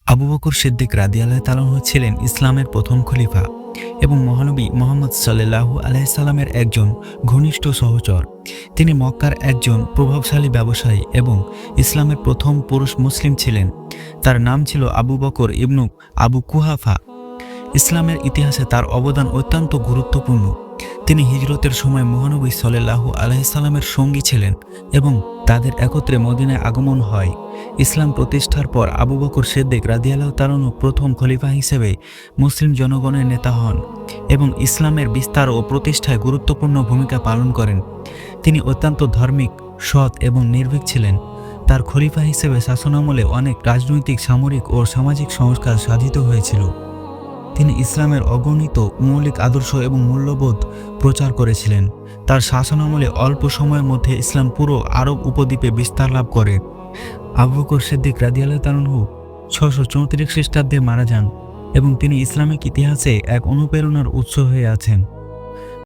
আবু বকর সিদ্দিক রাদিয়াল্লাহু তাআলা ছিলেন ইসলামের প্রথম খলিফা এবং মহানবী মুহাম্মদ সাল্লাল্লাহু আলাইহি সাল্লামের একজন ঘনিষ্ঠ সহচর। তিনি মক্কার একজন প্রভাবশালী ব্যবসায়ী এবং ইসলামের প্রথম পুরুষ মুসলিম ছিলেন। তার নাম ছিল আবু বকর ইবনু আবু কুহাফা। ইসলামের ইতিহাসে তার অবদান অত্যন্ত গুরুত্বপূর্ণ। তিনি হিজরতের সময় মহানবী সাল্লাল্লাহু আলাইহি সাল্লামের সঙ্গী ছিলেন এবং তাদের একত্রে মদিনায় আগমন হয়। ইসলাম প্রতিষ্ঠার পর আবু বকর সিদ্দিক রাদিয়াল্লাহু তাআলা প্রথম খলিফা হিসেবে মুসলিম জনগণের নেতা হন এবং ইসলামের বিস্তার ও প্রতিষ্ঠায় গুরুত্বপূর্ণ ভূমিকা পালন করেন। তিনি অত্যন্ত ধার্মিক, সৎ এবং নির্ভীক ছিলেন। তার খলিফা হিসেবে শাসনামলে অনেক রাজনৈতিক, সামরিক ও সামাজিক সংস্কার সাধিত হয়েছিল। তিনি ইসলামের অগণিত মৌলিক আদর্শ এবং মূল্যবোধ প্রচার করেছিলেন। তার শাসনামলে অল্প সময়ের মধ্যে ইসলাম পুরো আরব উপদ্বীপে বিস্তার লাভ করে। আবু বকর সিদ্দিক রাদিয়াল্লাহু তাআলা 634 খ্রিস্টাব্দে মারা যান এবং তিনি ইসলামিক ইতিহাসে এক অনুপ্রেরণার উৎস হয়ে আছেন।